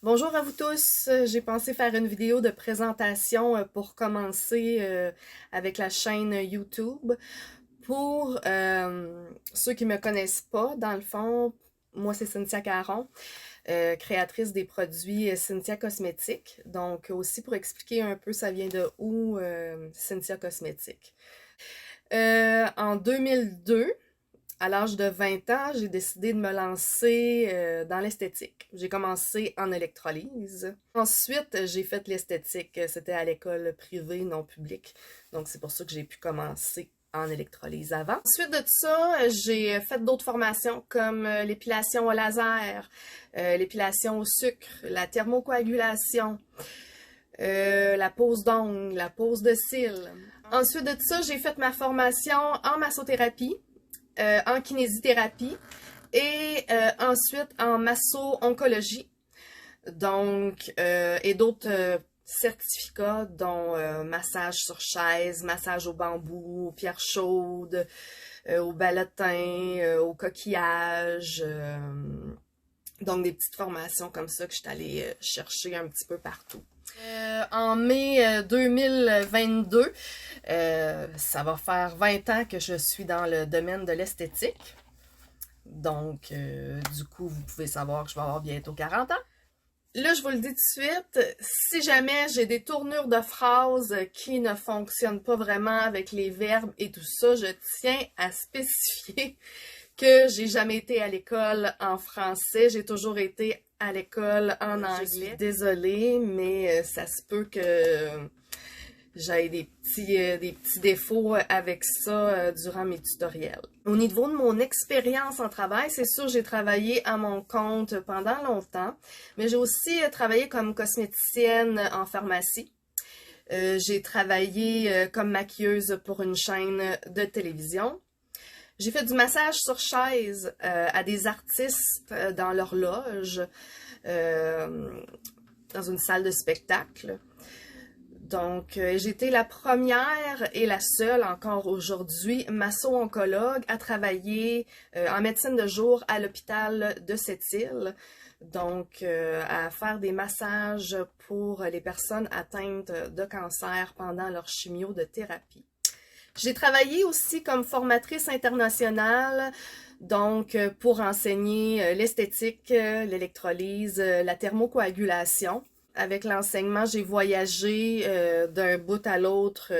Bonjour à vous tous, j'ai pensé faire une vidéo de présentation pour commencer avec la chaîne YouTube. Pour ceux qui me connaissent pas, dans le fond, moi c'est Cynthia Caron, créatrice des produits Cynthia Cosmétiques. Donc aussi pour expliquer un peu ça vient de où Cynthia Cosmétiques. En 2002, à l'âge de 20 ans, j'ai décidé de me lancer dans l'esthétique. J'ai commencé en électrolyse. Ensuite, j'ai fait l'esthétique. C'était à l'école privée, non publique. Donc, c'est pour ça que j'ai pu commencer en électrolyse avant. Ensuite de ça, j'ai fait d'autres formations comme l'épilation au laser, l'épilation au sucre, la thermocoagulation, la pose d'ongles, la pose de cils. Ensuite de ça, j'ai fait ma formation en massothérapie, en kinésithérapie et ensuite en masso-oncologie. Donc, et d'autres certificats, dont massage sur chaise, massage au bambou, aux pierres chaudes, au balotin, au coquillage. Donc, des petites formations comme ça que je suis allée chercher un petit peu partout. En mai 2022, ça va faire 20 ans que je suis dans le domaine de l'esthétique. Donc, du coup, vous pouvez savoir que je vais avoir bientôt 40 ans. Là, je vous le dis tout de suite, si jamais j'ai des tournures de phrases qui ne fonctionnent pas vraiment avec les verbes et tout ça, je tiens à spécifier que j'ai jamais été à l'école en français, j'ai toujours été à l'école en anglais. Désolée, mais ça se peut que j'ai des petits défauts avec ça durant mes tutoriels. Au niveau de mon expérience en travail, c'est sûr, j'ai travaillé à mon compte pendant longtemps, mais j'ai aussi travaillé comme cosméticienne en pharmacie. J'ai travaillé comme maquilleuse pour une chaîne de télévision. J'ai fait du massage sur chaise à des artistes dans leur loge, dans une salle de spectacle. Donc, j'ai été la première et la seule encore aujourd'hui masso-oncologue à travailler en médecine de jour à l'hôpital de Sept-Îles. Donc, à faire des massages pour les personnes atteintes de cancer pendant leur chimio de thérapie. J'ai travaillé aussi comme formatrice internationale, donc pour enseigner l'esthétique, l'électrolyse, la thermocoagulation. Avec l'enseignement, j'ai voyagé d'un bout à l'autre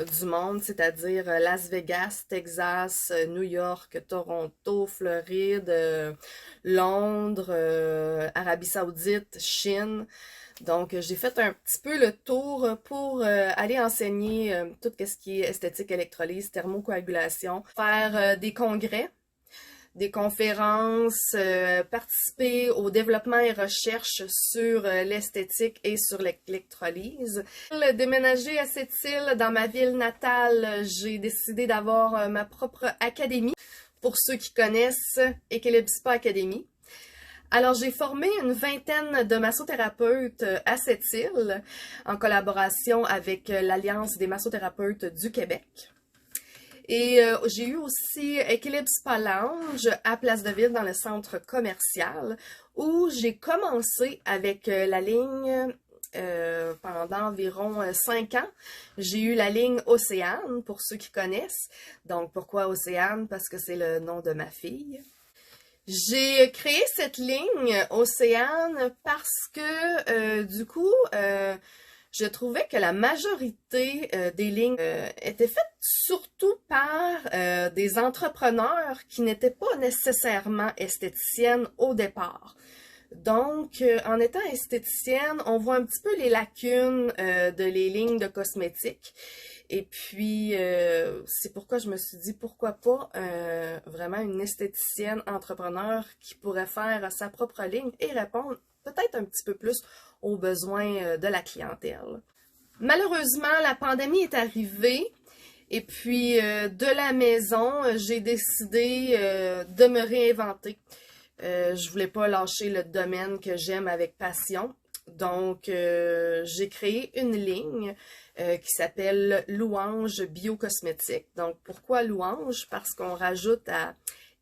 du monde, c'est-à-dire Las Vegas, Texas, New York, Toronto, Floride, Londres, Arabie Saoudite, Chine. Donc, j'ai fait un petit peu le tour pour aller enseigner tout ce qui est esthétique, électrolyse, thermocoagulation, faire des congrès, des conférences, participer au développement et recherche sur l'esthétique et sur l'électrolyse. Déménager à Sept-Îles, dans ma ville natale, j'ai décidé d'avoir ma propre académie. Pour ceux qui connaissent, Équilibre Spa Academy. Alors, j'ai formé une vingtaine de massothérapeutes à Sept-Îles en collaboration avec l'Alliance des massothérapeutes du Québec. Et j'ai eu aussi Équilibre Spa Lounge à Place de Ville dans le centre commercial où j'ai commencé avec la ligne pendant environ 5 ans. J'ai eu la ligne Océane pour ceux qui connaissent. Donc, pourquoi Océane? Parce que c'est le nom de ma fille. J'ai créé cette ligne Océane parce que du coup, je trouvais que la majorité des lignes étaient faites surtout par des entrepreneurs qui n'étaient pas nécessairement esthéticiennes au départ. Donc, en étant esthéticienne, on voit un petit peu les lacunes de les lignes de cosmétiques. Et puis, c'est pourquoi je me suis dit, pourquoi pas vraiment une esthéticienne entrepreneur qui pourrait faire sa propre ligne et répondre peut-être un petit peu plus aux besoins de la clientèle. Malheureusement, la pandémie est arrivée. Et puis, de la maison, j'ai décidé de me réinventer. Je voulais pas lâcher le domaine que j'aime avec passion. Donc, j'ai créé une ligne qui s'appelle Louange Biocosmétique. Donc, pourquoi Louange? Parce qu'on rajoute à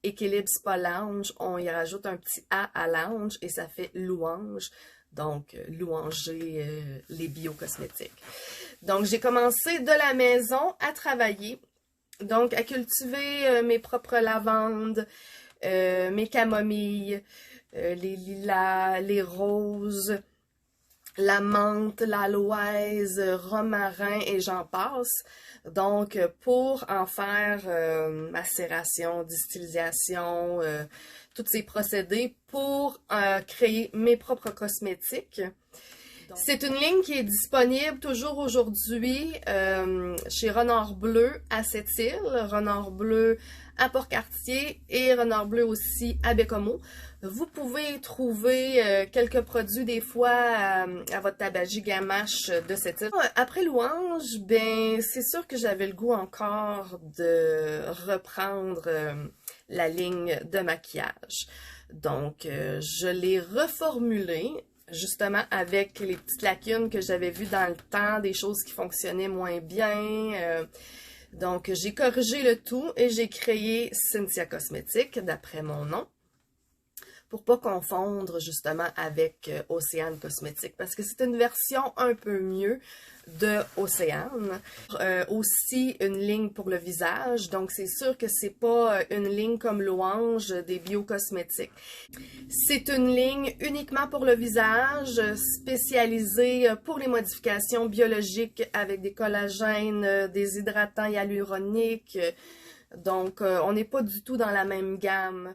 Équilibre Spa Lounge, on y rajoute un petit A à lounge et ça fait louange. Donc, louanger les biocosmétiques. Donc, j'ai commencé de la maison à travailler. Donc, à cultiver mes propres lavandes, mes camomilles, les lilas, les roses, la menthe, l'aloès, romarin et j'en passe. Donc, pour en faire macération, distillation, tous ces procédés pour créer mes propres cosmétiques. C'est une ligne qui est disponible toujours aujourd'hui chez Renard Bleu à Sept-Îles, Renard Bleu à Port-Cartier et Renard Bleu aussi à Bécomo. Vous pouvez trouver quelques produits des fois à votre tabagie Gamache de Sept-Îles. Après Louange, ben c'est sûr que j'avais le goût encore de reprendre la ligne de maquillage. Donc, je l'ai reformulée. Justement, avec les petites lacunes que j'avais vues dans le temps, des choses qui fonctionnaient moins bien. Donc, j'ai corrigé le tout et j'ai créé Cynthia Cosmétique, d'après mon nom, pour pas confondre justement avec Océane Cosmétique, parce que c'est une version un peu mieux de Océane. Aussi une ligne pour le visage, donc c'est sûr que c'est pas une ligne comme Louange des biocosmétiques. C'est une ligne uniquement pour le visage, spécialisée pour les modifications biologiques avec des collagènes, des hydratants hyaluroniques. Donc, on n'est pas du tout dans la même gamme.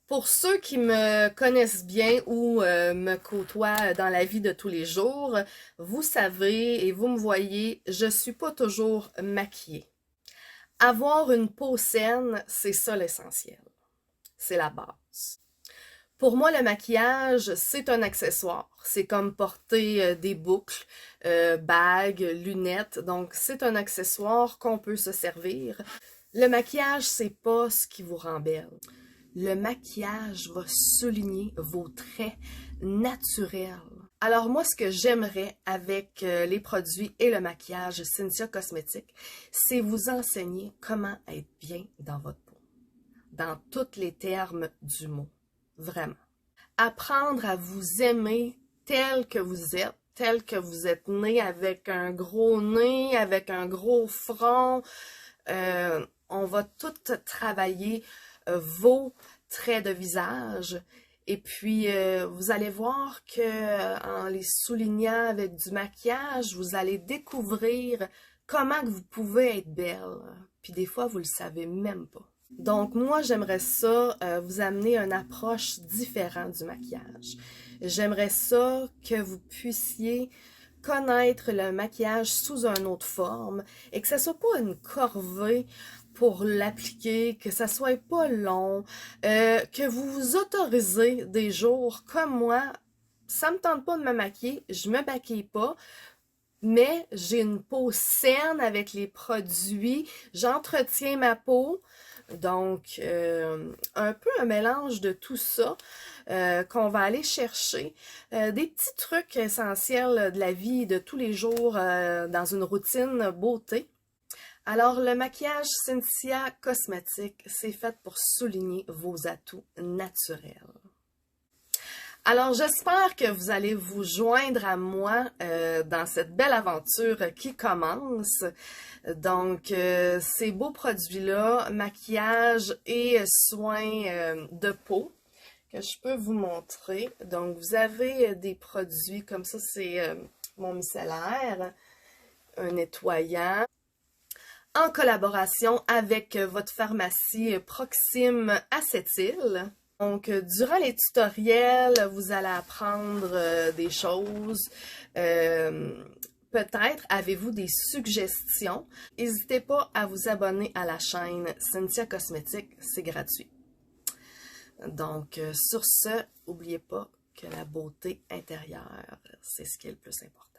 Pour ceux qui me connaissent bien ou me côtoient dans la vie de tous les jours, vous savez et vous me voyez, je suis pas toujours maquillée. Avoir une peau saine, c'est ça l'essentiel. C'est la base. Pour moi, le maquillage, c'est un accessoire. C'est comme porter des boucles, bagues, lunettes. Donc, c'est un accessoire qu'on peut se servir. Le maquillage, c'est pas ce qui vous rend belle. Le maquillage va souligner vos traits naturels. Alors moi, ce que j'aimerais avec les produits et le maquillage Cynthia Cosmétique, c'est vous enseigner comment être bien dans votre peau. Dans tous les termes du mot. Vraiment. Apprendre à vous aimer tel que vous êtes né avec un gros nez, avec un gros front. On va tout travailler vos traits de visage et puis vous allez voir que en les soulignant avec du maquillage, vous allez découvrir comment que vous pouvez être belle. Puis des fois, vous le savez même pas. Donc moi, j'aimerais ça vous amener une approche différente du maquillage. J'aimerais ça que vous puissiez connaître le maquillage sous une autre forme et que ça soit pas une corvée pour l'appliquer, que ça soit pas long, que vous vous autorisez des jours comme moi, ça me tente pas de me maquiller, je me maquille pas, mais j'ai une peau saine avec les produits, j'entretiens ma peau, donc un peu un mélange de tout ça qu'on va aller chercher, des petits trucs essentiels de la vie de tous les jours dans une routine beauté. Alors, le maquillage Cynthia Cosmétique, c'est fait pour souligner vos atouts naturels. Alors, j'espère que vous allez vous joindre à moi dans cette belle aventure qui commence. Donc, ces beaux produits-là, maquillage et soins de peau, que je peux vous montrer. Donc, vous avez des produits comme ça, c'est mon micellaire, un nettoyant, en collaboration avec votre pharmacie Proxime à Sept-Îles. Donc, durant les tutoriels, vous allez apprendre des choses. Peut-être avez-vous des suggestions. N'hésitez pas à vous abonner à la chaîne Cynthia Cosmétique, c'est gratuit. Donc, sur ce, n'oubliez pas que la beauté intérieure, c'est ce qui est le plus important.